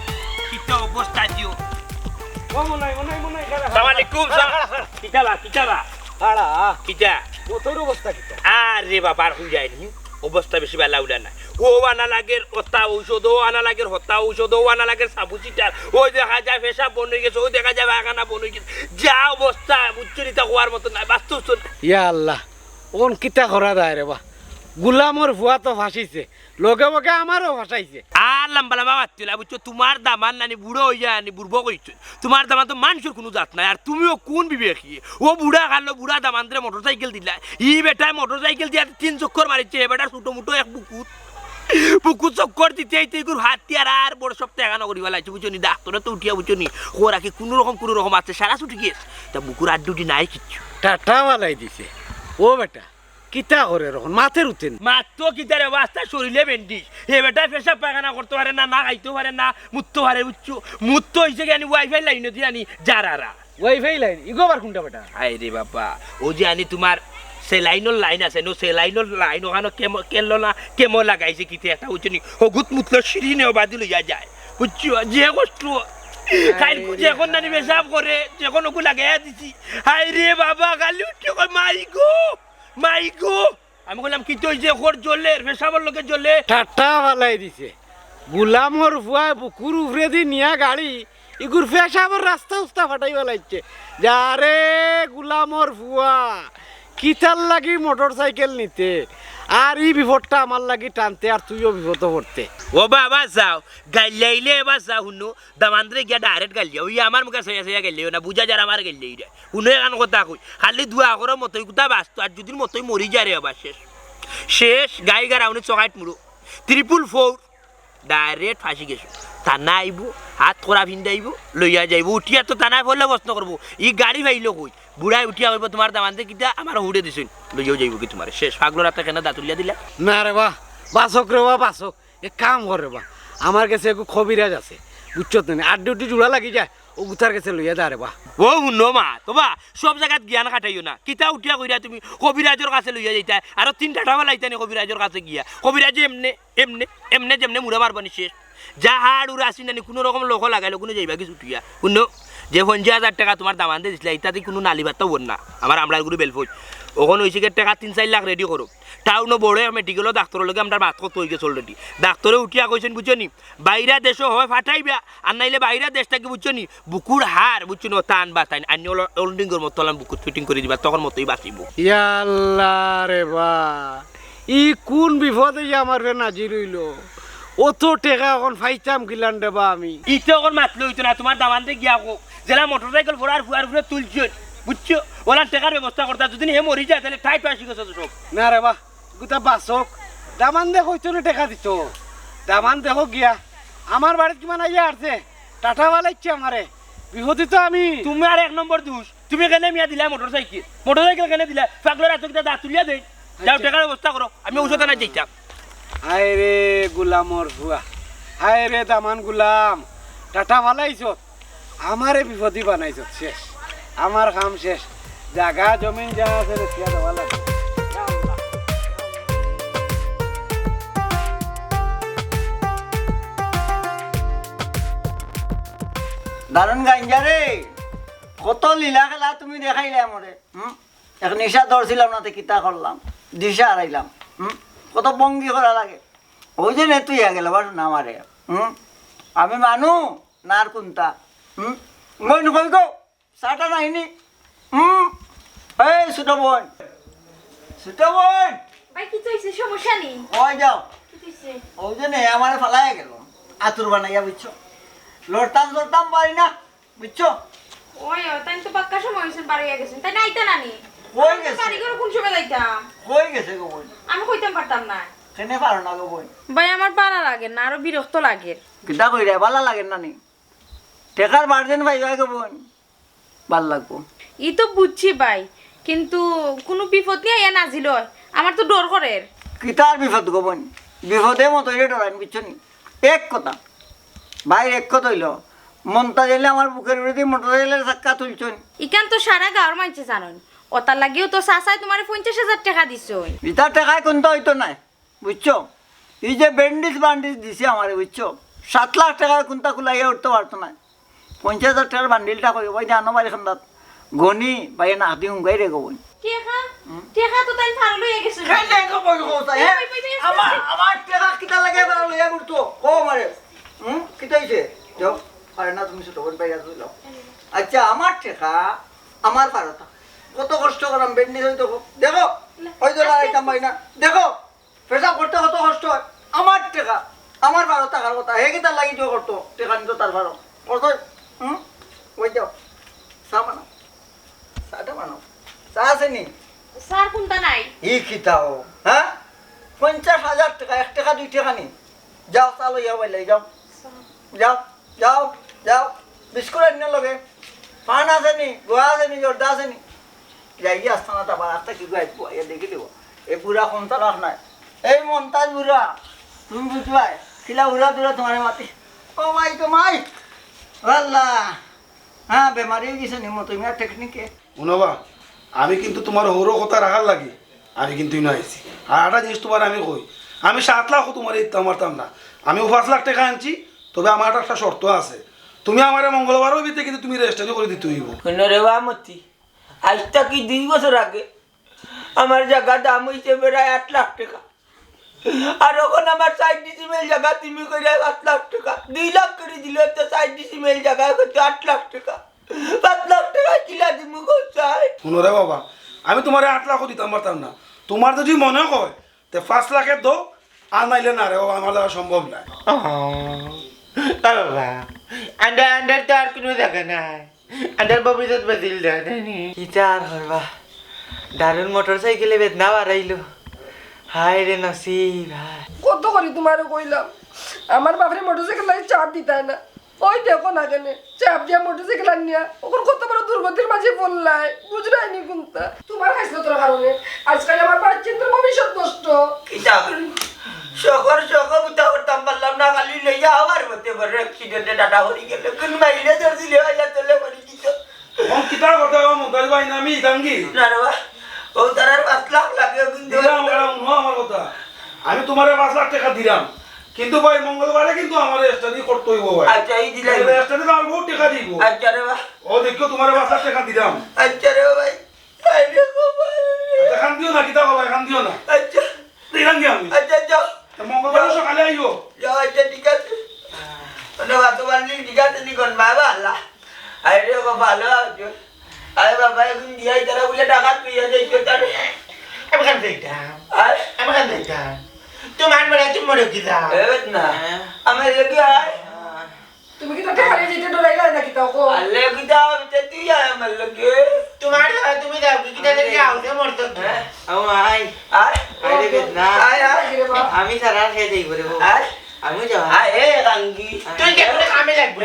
কিটা অবস্থা দিও ও মনাই আসসালামু আলাইকুম কিটা আড়া কিটা তোর অবস্থা কিটা আরে বাবা আর হই যায়নি অবস্থা বেশি ভালো উড়া না ও আনা লাগের অত্তা ঔষধ ও আনা লাগের হত্যা ঔষধ ও আনা লাগের সাবু চিটার ওই দেখা যায় পেশাব বন হয়ে গেছে ওই দেখা যায় বাগানা বন হয়ে গেছে যা অবস্থা উচ্চরিতা হওয়ার মতো নাই বাস্তব ইয়া আল্লাহ ওন কিতা করা যায় রে বা গুলামর ভুয়া তো ফাঁসিছে লগে বগে আমারও ফাঁসাইছে আর লম্বা লম্বা মাতিলা বুঝছো তোমার দামান নানি বুড়ো হয়ে যায় বুড়বো কইছো তোমার দামান তো মানুষের কোনো জাত নাই আর তুমিও কোন বিবেকী ও বুড়া খালো বুড়া দামান ধরে মোটরসাইকেল দিলা ই বেটায় মোটরসাইকেল দিয়ে 3 চক্কর মারিছে এ বেটার ছোট মুটো এক বুকুত চক্কর দিতে এইতে গুর হাত দিয়ে আর বড় সপ্তাহে এগানো করিবা লাগছে বুঝছো নি ডাক্তারে তো উঠিয়া বুঝছো নি ও রাখি কোনো রকম আছে সারা ছুটি গিয়েছে তা বুকুর আর দুটি নাই কিচ্ছু টাটা বালাই দিছে ও বেটা কিতা করে রকম মাথের উঠেন মাত্র কিতারে বাস্তা শরীরে বেন্ডিস এ বেটা পেশাব পায়খানা করতে পারে না খাইতে পারে না মুততে পারে বুঝছো মুততে হয়েছে কি আনি ওয়াইফাই লাইন দিয়ে আনি যারা ওয়াইফাই লাইন ইগোবার কোনটা বেটা আই রে বাবা ও যে আনি তোমার সেলাইনোর লাইন আছে নো সেলাইনোর লাইন ওখানে কেমন না কেমন লাগাইছে কিতে একটা বুঝছো নি হগুত মুতলো সিঁড়ি নেও বাদি লইয়া যায় বুঝছো যে কষ্ট খাই যখন নানি পেশাব করে যখন ওকে লাগাইয়া দিছি হাই রে বাবা গালি উঠে মাই গো আমি বললাম কি তুই যে ওর জ্বলে পেশাবের লোকে জ্বলে টাটা বালাই দিছে গুলামর ভুয়া বুকুর উফরে দি নিয়া গাড়ি ইগুর পেশাবর রাস্তা উস্তা ফাটাই বালাইছে যারে গুলামর ভুয়া কিতার লাগি মোটর সাইকেল নিতে আর এই বিপদটা আমার লাগি টানতে আর তুইও বিপদ পড়তে ও বাবা যাও গাইলাইলে এবার যাও শুনো দামান্দ্রে গিয়া ডাইরেক্ট গাইলিয়া ওই আমার মুখে সাইয়া গাইলিও না বুঝা যার আমার গাইলিয়ে রে শুনো এখান কথা কই খালি দুয়া করে মতোই কোথা বাঁচতো আর যদি মতোই মরি যায় রে আবার শেষ গাই গাড়াউনি চকাইট মুড়ো 444 ডাইরেক্ট ফাঁসি গেছো থানা আইব হাত খরা ভিন্দাইব লইয়া যাইব উঠিয়া তো থানায় বললে প্রশ্ন করবো ই গাড়ি ভাইল কই বুড়াই উঠিয়া করবো তোমার দামানতে কিটা আমার হুড়ে দিছেন লইয়াও যাইব কি তোমার শেষ পাগলো রাতে কেন দাঁতুলিয়া দিলা না রে বা বাসক রে বা বাসক এক কাম করে বা আমার কাছে একটু খবিরাজ আছে বুঝছো তুমি আর ডিউটি জোড়া লাগি যায় ও গুতার কাছে লইয়া দা রে বা ও শুনো মা তোবা সব জায়গাত জ্ঞান খাটাইও না কিতা উঠিয়া কইরা তুমি কবিরাজর কাছে লইয়া যাইতা আর 3টা টাকা লাইতানি কবিরাজর কাছে গিয়া কবিরাজ এমনে যেমনে মুড়া মারবানি শেষ যা হাড় উড়া আসি নানি কোনো রকম লোক লাগাইলো কোনো যাইবা কিছু উঠিয়া শুনো যে 50,000 টাকা তোমার দামান দিয়ে দিছিলা ইত্যাদি কোনো নালিবারটাও বল না আমার আমরার গুরু বেলফুজ ওখানে হয়েছে টাকা 3-4 লাখ রেডি করো টাউনও বড় মেডিকেলও ডাক্তারের লগে আমরা মাত কত হয়ে গেছে অলরেডি ডাক্তারে উঠিয়া কইছেন বুঝছো নি বাইরা দেশও হয় ফাটাইবা আর নাইলে বাইরা দেশটাকে বুঝছো নি বুকুর হার বুঝছো নি টান বা টান আনি ওল্ডিংয়ের মতো বুকুর ফিটিং করে দিবা তখন মতোই বাঁচিব ইয়াল্লাহ রে বা ই কোন বিপদে আমার নাজি রইল অত টাকা এখন ফাইতাম কিলান রে বা আমি ইটা এখন মাতলে হইতো না তোমার দামান দিয়ে গিয়া জেলা মোটরসাইকেল ফোড়ার ফুয়ার ফুড়ে তুলছো বুঝছো ওরা টাকার ব্যবস্থা করতে যদি হে মরি যায় তাহলে ঠাই পাশি গেছে তো সব না রে বা গুতা বাসক দামান দেখ হইতো না টাকা দিত দামান দেখো গিয়া আমার বাড়িতে কিমান আইয়া আসছে টাটা বালাইছে আমারে বিহতি তো আমি তুমি আর 1 নম্বর দোষ তুমি কেন মিয়া দিলা মোটরসাইকেল কেন দিলা পাগলো রাত কিটা দাঁত তুলিয়া দেই যাও টাকার ব্যবস্থা করো আমি ঔষধ না যাইতাম হায় রে গুলামর ভুয়া হায় রে দামান গুলাম টাটা বালাইছ আমারে বিপদি বানাইছ শেষ আমার কাম শেষ জায়গা জমিন যা আছে রে তিয়া দেওয়া লাগে দারুণ গাঞ্জা রে, কত লীলা খেলা তুমি দেখাইলে আমারে। এক নিশা ধরছিলাম না, কিতা করলাম, দিশা হারাইলাম। কত ভঙ্গি করা লাগে। ওই যে তুই গেল না আমারে। আমি মানু না আর কোনটা। মই নকই গো চাটা নাইনি। এই ছোট বোন, ছোট বোন, ভাই কি হইছে? সমস্যা নেই। ওই যাও। কি হইছে? ওই যে আমার ফালাই গেল আতুর বানাইয়া, বুঝছো? লড়তাম লড়তাম পারি না, বুঝছো? ওই তাই তো পাক্কা সময় হইছে বাড়ি গেছেন। তাই নাইতা নানি। কই গেছে? বাড়ি করে কোন সময় যাইতাম? কই গেছে গো বোন? আমি কইতাম পারতাম না। কেনে পারো না গো বোন? ভাই আমার পারা লাগে না, আরো বিরক্ত লাগে। কিতা কই রে, ভালো লাগে না নি? টেকার বার্জেন ভাই গো বোন, ভাল লাগবো। ই তো বুঝছি ভাই, কিন্তু কোনো বিপদ নিয়ে ইয়া নাজিল হয়, আমার তো ডর করে। কিতার বিপদ গো বোন? বিপদে মতো এটা ডরাইন, বুঝছো নি? এক কথা ভাই, এক কথা হইল মনটা গেলে আমার বুকের বিরুদ্ধে মোটর গেলে চাক্কা তুলছন। ইকান তো সারা গাঁর মানছে জানেন, ওটার লাগেও তো চাচাই তোমার 50,000 টাকা দিছো। ইটার টাকায় কোনটা হইতো নাই, বুঝছো? এই যে ব্যান্ডিজ বান্ডিজ দিছে আমারে, বুঝছো? 7 লাখ টাকায় কোনটা খুলাইয়া উঠতে পারতো না। 50,000 টাকার বান্ডিলটা কই ভাই জানো বাড়ি খান্দাত গনি ভাই না হাতি হুঙ্গাই রে গো বোন। টাকা টাকা তো তাই ফার লইয়া গেছে। আমার আমার টাকা কিটা লাগে বড় লইয়া করতো কো মারে। কিটা হইছে যাও, আরে না তুমি ছোট বোন পাইয়া দিলো। আচ্ছা আমার টাকা আমার পারতা, কত কষ্ট করলাম ব্যান্ডিজ হইতো। দেখো ওই তো লাগাইতাম ভাই না, দেখো পেশাব করতে কত কষ্ট হয়। আমার টাকা আমার ভালো টাকার কথা, হে কিটা লাগি তো করতো টাকা নিত তার ভালো করতো। ওই যাও চা বানাও, চাটা বানাও। চা আছে নি? স্যার কোনটা নাই? ই কিতাও হ্যাঁ, 50,000 টাকা, 1 টাকা 2 টাকা নি। যাও চা লইয়া বাইলে যাও, যাও যাও যাও। বিস্কুট আনিয়ে লগে, পান আছে নি, গোয়া আছে নি, জর্দা আছে নি। যাই গিয়ে আসতে না, তারপর আসতে কি গাই দেখি দিব। এই বুড়া কোনটা রাখ নাই, এই মন্তাজ বুড়া তুমি বুঝবাই কিলা উড়া দুরা তোমার মাতি। ও মাই তো মাই আল্লাহ, হ্যাঁ বেমারি গেছে নি মতো ইমার টেকনিকে। শুনবা, আমি কিন্তু তোমার হরো কথা রাখার লাগে আমি কিন্তু ইনো আইছি। আর একটা জিনিস তোমার আমি কই, আমি 7 লাখ তোমার এই মারতাম না, আমি 5 লাখ টাকা আনছি। তবে আমার একটা শর্ত আছে, তুমি আমার মঙ্গলবারও ভিতরে কিন্তু তুমি রেজিস্ট্রি করে দিতে হইব। রে বামতি, আজটা কি 2 বছর আগে আমার জায়গা দাম হইছে প্রায় 8 লাখ টাকা। আর ওখানে আমার 60 ডিসিমেল জায়গা তুমি কইরা 8 লাখ টাকা, 2 লাখ করে দিল তো 60 ডিসিমেল জায়গায় কত 8 লাখ টাকা। 5 লাখ টাকা কিলা দিমু কোথায়? শুনো রে বাবা, আমি তোমার 8 লাখও দিতাম পারতাম না। তোমার যদি মনে হয় তে 5 লাখের দো, আর নাইলে না রে বাবা, আমার দ্বারা সম্ভব না। বাবা আন্ডার আন্ডার তো আর কোনো জায়গা নাই, আন্ডার ভবিষ্যৎ বাতিল দেয়নি। কিতা আর হইবা, দারুণ মোটর সাইকেলে বেদনা বাড়াইলো। হায় রে নসিব, হায়। কত করি তোমার কইলাম আমার বাপরে মোটরসাইকেল লাগে চাপ দিতাই না। ওই দেখো না কেন চাপ দিয়া মোটরসাইকেল আনিয়া ওখান কত বড় দুর্গতির মাঝে পড়লাই, বুঝলাইনি কোনটা তোমার হাসলতর কারণে আজকাল আমার বাচ্চাদের ভবিষ্যৎ নষ্ট। কিতা করি শখর শখ বুঝতে করতাম পারলাম না, খালি লইয়া আবার মধ্যে করে অ্যাক্সিডেন্টে ডাটা হরি গেল। কোন মাইলে ধর দিলে ভাইয়া তোলে করি দিত কিতা করতে হবে মোবাইল ভাই না, আমি দাঙ্গি না রে বা ও তার 5 লাখ লাগে কিন্তু আমার কথা। আমি তোমার 5 লাখ টাকা দিলাম, কিন্তু ভাই মঙ্গলবারে কিন্তু আমার স্টাডি করতে হইব ভাই। আচ্ছা এই দিলাই স্টাডি তো আর বহুত টাকা দিব। আচ্ছা রে বা ও দেখো তোমার 5 লাখ টাকা দিলাম। আচ্ছা রে ভাই, আরে গোপাল খান দিও না, কিতা ভাই খান দিও না। আচ্ছা দিলাম কি আমি? আচ্ছা যাও মঙ্গলবার সকালে আইও। যাও, আচ্ছা ঠিক আছে। মানে বাতো বান্দি ঠিক আছে নি কোন বাবা আল্লাহ। আরে গোপাল আছো, আরে বাবা এখন দিয়াই তারা বলে টাকা পেয়ে যাইছো তার। আমি কান দেখতাম, আর আমি কান দেখতাম তোমার বলে তুমি মরে কি দাও evet না আমার লাগি আয় তুমি কি তাতে হারিয়ে যেতে ডরাইলা নাকি তাও কো? আল্লাহ কি দাও তুই আয় আমার লাগে তোমার তুমি দাও কি দাও কি আউতে মরতো। ও আই আয় আই রে বেদনা, আয় আয় আমি সারা খেয়ে দেই বলে বউ। আয় আমি যাও আয় এ গাঙ্গি তুই কেন কামে লাগবে?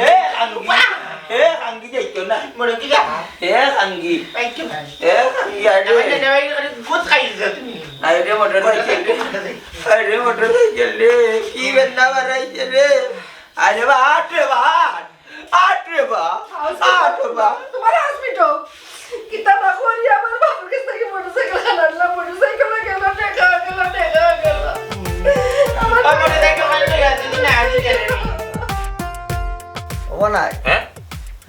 এ গাঙ্গি যাইতো না মরে কি দাও এ গাঙ্গি থ্যাংক ইউ ভাই। এ গাঙ্গি আরে গুড খাইছো তুমি। আরে মোটর সাইকেল রে কি বেন্না বাড়াইছে রে। আরে বা আট রে বা আট রে বা আট বা তোমার হসপিটাল কিতা না করি এখন আনলাম মোটরসাইকেলে গেল টাকা গেল আমার মোটরসাইকেল খালি লইয়া যদি না আসি কেন ও নাই হ্যাঁ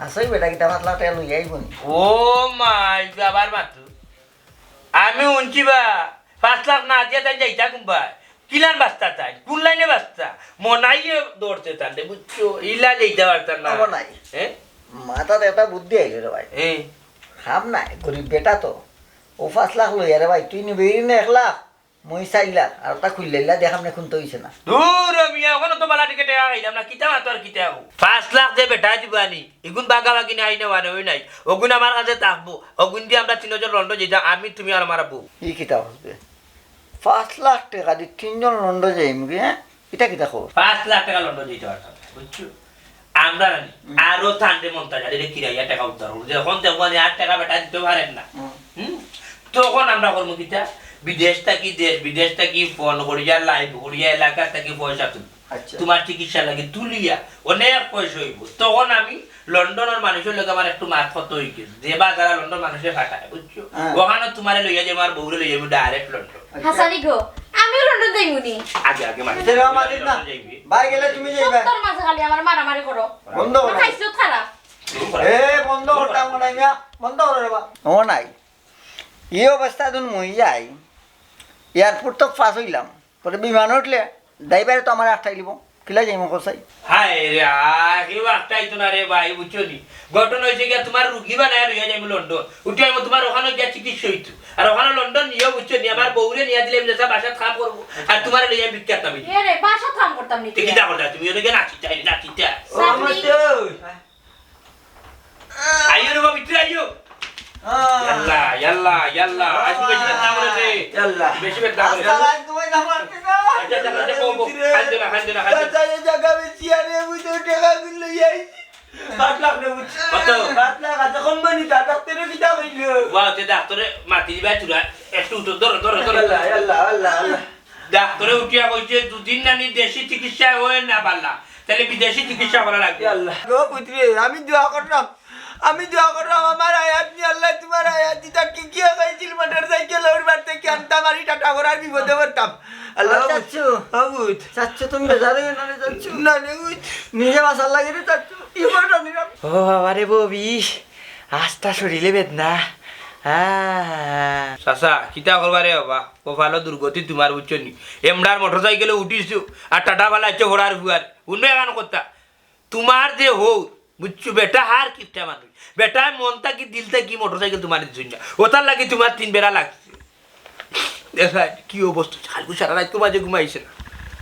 আসই বেটা কিটা পাতলা টেল লই আইবনি ও মাই যাবার মাত্র আমি উনছি বা 5 লাখ না দিয়ে তাই যাইতা কুম্বা কিলান বাস্তা তাই কোন লাইনে বাস্তা মনাইয়ে দৌড়তে তান্ডে বুঝছো ইলা যাইতে পারতাম না ও নাই হ্যাঁ মাথাতে একটা বুদ্ধি আইলো রে ভাই হ্যাঁ খাম নাই গরিব বেটা তো ও 5 লাখ লই আরে ভাই তুই নিবি না 1 লাখ মই 4 লাখ আর তা খুললেলা দেখাম না কোন তো হইছে না দূর মিয়া ওখানে তো বালা টিকে টাকা খাইলাম না কিতা মাতো আর কিতা হবো 5 লাখ যে বেটা দিবানি এগুন বাগা বাগি নাই না মানে ওই নাই ওগুন আমার কাছে থাকবো ওগুন দিয়ে আমরা তিনজন লন্ডন যেটা আমি তুমি আর আমার বউ ই কিতা হচ্ছে 5 লাখ টাকা দি তিনজন লন্ডন যাইম কি হ্যাঁ এটা কিতা খবর 5 লাখ টাকা লন্ডন যেতে পারতাম বুঝছো আমরা জানি আরো ঠান্ডে মনটা জানি রে কিরাইয়া টাকা উদ্ধার হলো যখন দেখবো 8 টাকা বেটা দিতে পারেন না তখন আমরা করবো কিতা বিদেশ থাকি দেশ বিদেশ থাকি ফোন করিয়া লাইভ করিয়া এলাকা থাকি পয়সা তুলি আচ্ছা তোমার চিকিৎসা লাগে তুলিয়া অনেক পয়সা হইব তখন আমি লন্ডনের মানুষের লোক আমার একটু মাত কত হয়ে গেছে যে বা যারা লন্ডন মানুষের ফাটায় বুঝছো ওখানে তোমারে লইয়া যে আমার বউরে লইয়া যাবো ডাইরেক্ট লন্ডন হাসানি গো আমিও লন্ডন যাইমুনি আগে আগে মানে সেরা মাদিন না ভাই গেলে তুমি যাইবা তোর মাঝে খালি আমার মারামারি করো বন্ধ করো খাইছো খারাপ এ বন্ধ করতাম না মিয়া বন্ধ করো রে বা ও নাই এই অবস্থা যখন মই যাই এয়ারপোর্ট তো পাস হইলাম পরে বিমান উঠলে ড্রাইভারে তো আমার আটটাই দিব কিলা যাইম কসাই হায় রে আগে একটাই তো না রে ভাই বুঝছো নি ঘটনা হয়েছে গিয়া তোমার রুগী বানায় লইয়া যাইব লন্ডন উঠে আমি তোমার ওখানে গিয়া চিকিৎসা হইতো আর ওখানে লন্ডন নিয়েও বুঝছো নি আমার বউরে নিয়ে দিলে আমি বাসাত কাম করবো আর তোমার লইয়া বিখ্যাত আমি এ রে বাসা কাম করতাম নি কিতা করতা তুমি ওদিকে নাচিতা নাচিতা আইও রে বাবা ভিতরে আইও ইয়াল্লা ইয়াল্লা ইয়াল্লা আজ বেশি বেদনা করে রে ইয়াল্লা বেশি বেদনা করে আসসালাম তুমি না মারতে না আচ্ছা আচ্ছা আচ্ছা বউ খাইতে না খাইতে না খাইতে তাই জায়গা বেশি আরে বুঝো টাকা গুলো লইয়াই 5 লাখ না বুঝছো কত 5 লাখ আছে কোম্পানি তা ডাক্তারে কিটা কইলো ওয়াও তে ডাক্তারে মাটি দিবা তুরা একটু উঠো ধরো ধরো ধরো আল্লাহ আল্লাহ আল্লাহ আল্লাহ ডাক্তারে উঠিয়া কইছে দুদিন নানি দেশি চিকিৎসা হয় না পারলা তাহলে বিদেশি চিকিৎসা করা লাগবে আল্লাহ গো পুত্রে আমি দোয়া করলাম আমার আয়াত নি আল্লাহ তোমার আয়াত দিতা কি কি হয়েছিল মোটরসাইকেল ওর বাড়তে কি আনতাম আর টাটা করার বিপদে পড়তাম আল্লাহ চাচ্ছু আবুত চাচ্ছু তুমি বেজারে না রে চাচ্ছু না নে উত নিজে বাসার লাগে রে চাচ্ছু ইমানটা নিলাম ও বাবা রে ববি আস্তা শরীরে বেদনা চাচা কিতা করবা রে বাবা কপালো দুর্গতি তোমার বুঝছো নি এমডার মোটরসাইকেলে উঠিছো আর টাটা বালা আছে ঘোড়ার ফুয়ার অন্য এখানে কথা তোমার যে হৌ বুঝছো বেটা হার কিপটা মানুষ বেটা মনটা কি দিলটা কি মোটরসাইকেল তোমার জন্য ওটার লাগে তোমার 3 বেলা লাগছে দেখা কি অবস্থা খালকু সারা রাত তোমার যে ঘুমাইছে না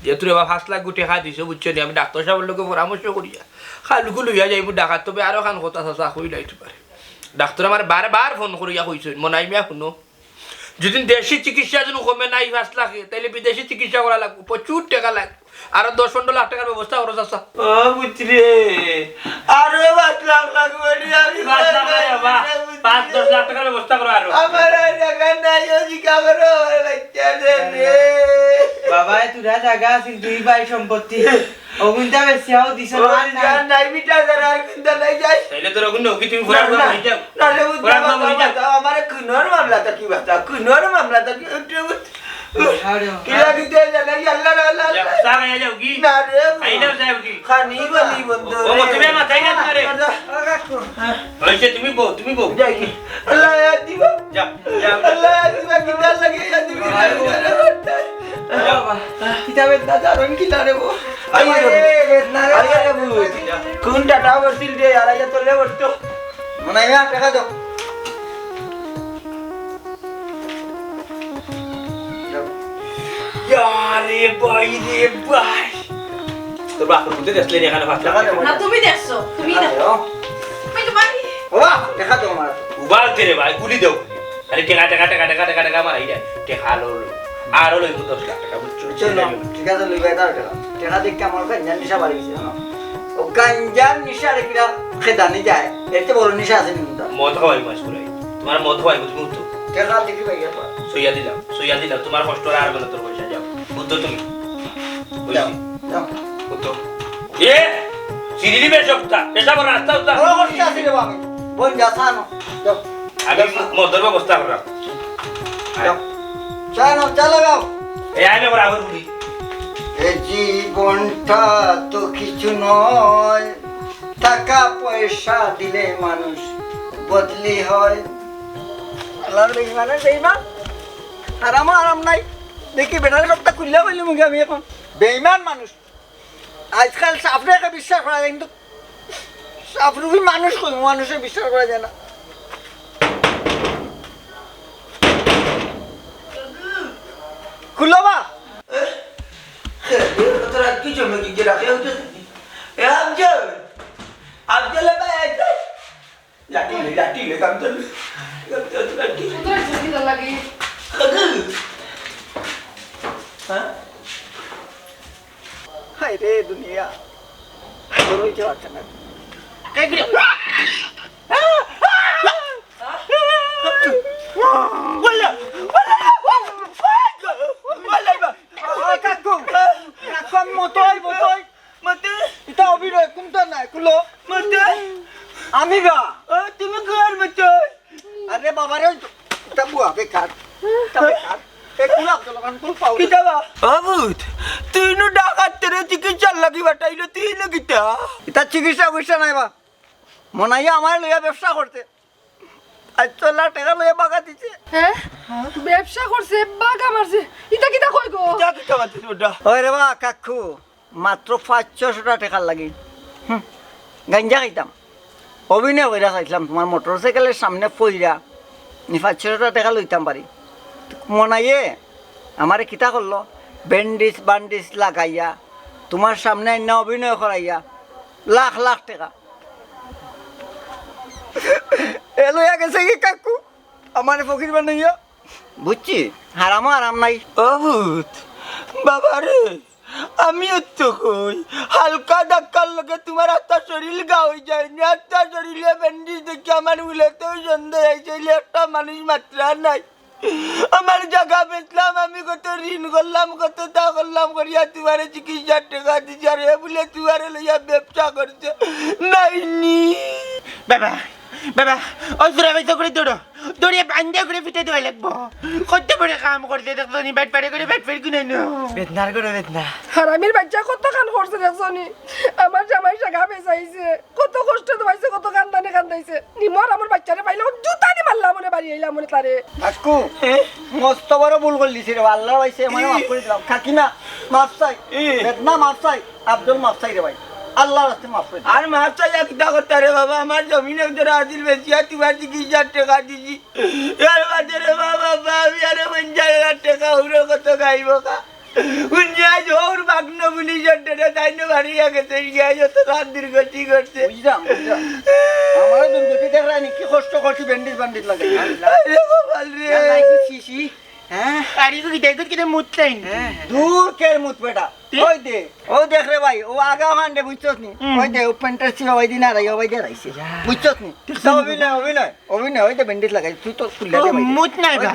যেহেতু এবার 5 লাখ টাকা দিছো বুঝছো নি আমি ডাক্তার সাহেবের লোকে পরামর্শ করিয়া খালকু লইয়া যাইব ডাকাত তবে আরো খান কথা চাচা কই লাইতে পারে ডাক্তার আমার বারবার ফোন করিয়া কইছে মনাই মিয়া শুনো যদি দেশি চিকিৎসা যদি কমে নাই 5 লাখে তাহলে বিদেশি চিকিৎসা করা লাগবে প্রচুর টাকা লাগবে আরো 10-15 লাখ টাকার ব্যবস্থা করো চাচা ও পুত্রে আরো 5 লাখ লাগবে রে আমি 5 লাখ বাবা 5-10 লাখ টাকার ব্যবস্থা করো আরো আমার টাকা নাই ওজি কা করো বাচ্চা রে বাবা তোরা জায়গা আছিল 2 ভাই সম্পত্তি অগুনটা বেশিও দিছ না নাই বিটা যারা কিন্তু নাই যাই তাইলে তোর ওগুন কি তুমি ঘোরার না হইতা না রে আমার কুনর মামলাটা কি বাতা কুনর মামলাটা কি কি লাগিতে জানা আল্লাহ আল্লাহ সারা যাও কি না রে আইনা যাও কি খানি বলি বন্ধু ও তুমি আমার তাই না করে হইছে তুমি বউ যাই আল্লাহ দিব যাও আল্লাহ দিব কি দাল লাগে দিবি বাবা কিতাবের দাদা রন কি না রে বো কোন টাটা বসিল রে আর আইয়া তোলে বসতো মনে হয় টাকা দাও আরে ভাই রে ভাই তোর বাপের মধ্যে দেখলে এখানে 5 লাখ না তুমি দেখছো তুমি দেখো আমি তো পারি ও টাকা দাও আমার উবাল রে ভাই গুলি দাও আরে টাকা মারাই দে টাকা লো আর লই 10 লাখ টাকা বুঝছো চলো ঠিক আছে লইবা দাও টাকা টাকা দেখতে আমার কাছে নিশা বাড়ি গেছে না ও গাঞ্জার নিশা রে কিরা খেদানি যায় এতে বড় নিশা আছে কিন্তু মদ খাওয়াই মাস করে তোমার মদ খাওয়াই বুঝছো তো টাকা দেখি ভাই গেল সইয়া দিলাম তোমার কষ্ট আর বলে তোর পয়সা যাও বুঝছো তুমি যাও যাও বুঝছো এ সিরিলি বে সপ্তাহ পেশা বড় রাস্তা উঠা বড় কষ্ট আছে রে বাবা বোন যা সানো যাও আগে মদর ব্যবস্থা করা চা নাও, চা লাগাও। এই আইনে করে আগর বুড়ি এ জীবনটা তো কিছু নয়, টাকা পয়সা দিলে মানুষ বদলি হয়। আল্লাহর বেঈমানের বেঈমান, আর আমার আরাম নাই। দেখি বেটার সবটা খুললে বললি মুখে আমি এখন বেঈমান মানুষ। আজকাল সাপড়াকে বিশ্বাস করা যায়, কিন্তু সাপড়ুবি মানুষ কই, মানুষের বিশ্বাস করা যায় না। খুললো বা তোরা কি জমে কি রাখে হচ্ছে আফজল আফজল ভাই লাঠি লে কাম চল লাঠি তোরা জলদি না লাগি হাই রে দুনিয়া, বড়ই যাওয়া না। ওলা কাকু কাকু মতই মতই মতে এটা অভিনয় কোনটা নাই খুলো মতে আমি গা তুমি ঘর মতে আরে বাবা রে এটা বুয়া বেকার এটা বেকার এই কুল আব্দুল খান কুল পাও কি যাবা আবুত তুই নু ডাকাত তেরে চিকিৎসা লাগি বাটাইলো তুই না কিটা এটা চিকিৎসা কইছে নাই বা মনাইয়া আমার লইয়া ব্যবসা করতে আজ চলা টাকা লইয়া বাগা দিছে। হ্যাঁ ব্যবসা করছে বাগা মারছে ইটা কিটা কই গো যা কিটা বাতিস ওটা ওই রে বা কাকু মাত্র 500 টাকা লাগি গাঞ্জা খাইতাম, অভিনয় কইরা খাইছিলাম তোমার মোটরসাইকেলের সামনে পইরা 500 টাকা লইতাম পারি। মনাইয়ে আমারে কিতা করলো ব্যান্ডিজ বান্ডিজ লাগাইয়া তোমার সামনে না অভিনয় করাইয়া লাখ লাখ টাকা এলোয়া গেছে কি কাকু আমার ফকির বানাইয়া। বুঝছি হারামও আরাম নাই। অভূত বাবা রে আমিও তো কই হালকা ধাক্কার লগে তোমার আত্মা শরীর গা হয়ে যায় না, আত্মা শরীরে ব্যান্ডিজ দেখে আমার উলেতেও সন্দেহ হয়েছে একটা মানুষ মাত্রা নাই। আমার জায়গা বেচলাম, আমি কত ঋণ করলাম কত তা করলাম করিয়া তোমার চিকিৎসার টাকা দিচ্ছে আর এ বলে তোমার লইয়া ব্যবসা করছে নাইনি। বাবা বাবা ওই সুরা বাইসা করে দৌড়ো, দৌড়িয়ে বান্ধা করে ফিটে দেওয়া লাগবো। কত বড় কাম করতে দেখছো নি, ব্যাট পাড়ে করে ব্যাট ফের কিনে নো বেদনার করে বেদনা। হারামির বাচ্চা কত কান করছে দেখছো নি, আমার জামাই টাকা বেচাইছে, কত কষ্ট দবাইছে, কত কান্দানে কান্দাইছে। নিমর আমার বাচ্চারে পাইলে জুতা নি মারলাম মনে বাড়ি আইলাম মনে তারে। কাকু মস্ত বড় ভুল করলিস রে, আল্লাহ ভাইছে মানে মাফ করে দিলাম। কাকিমা মাফ চাই, বেদনা মাফ চাই, আব্দুল মাফ চাই রে ভাই, আল্লাহর রাস্তায় মাফ করে। আর মাছটা একটা করতে রে বাবা, আমার জমিন একজন হাজির বেশিয়া তোমার চিকিৎসার টাকা দিছি এর বাদে রে বাবা আমি আরে 50,000 টাকা উড়ে কত গাইব কা উনিয়া জোর বাগন বলি জন্টে তাই না বাড়িয়া গেছে গিয়া যত রাত দুর্গতি করছে বুঝলাম বুঝলাম, আমার দুর্গতি দেখ রানি কি কষ্ট করছি ব্যান্ডিজ বান্ডিজ লাগাই। আরে বাবা রে শিশি হ্যাঁ আরে তো কিটা কিটা মুতলাই না দূর কের মুত বেটা ওই দে ও দেখ রে ভাই ও আগা হান্ডে বুঝছস নি, ওই দে ওপেন্টার ছিল ওই দিন আর ওই দে রাইছে বুঝছস নি। অভিনয় অভিনয় অভিনয় ওই দে ব্যান্ডিজ লাগাই তুই তো খুলে দে ভাই মুত নাই বা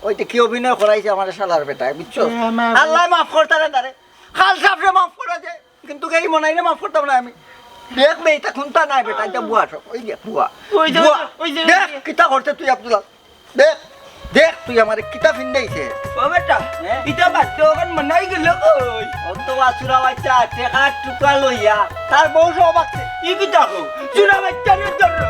ওই দে কি অভিনয় করাইছে আমার শালার বেটা বুঝছস। আল্লাহ মাফ করতে রে খাল সাফরে মাফ করে দে, কিন্তু এই মনাই না মাফ করতাম না আমি। দেখ বে এটা খুনতা নাই বেটা, এটা বুয়া সব ওই দেখ বুয়া দেখ কিতা করতে তুই আব্দুল্লাহ, দেখ দেখ তুই আমার কিতা ফিন্দাইছে ও বেটা এটা বাচ্চা ওখান মনাই গেল কই অন্ত বাসুরা বাচ্চা টেকা টুকা লইয়া তার বউ সব আছে ই কি দেখো চুরা বাচ্চা রে ধরো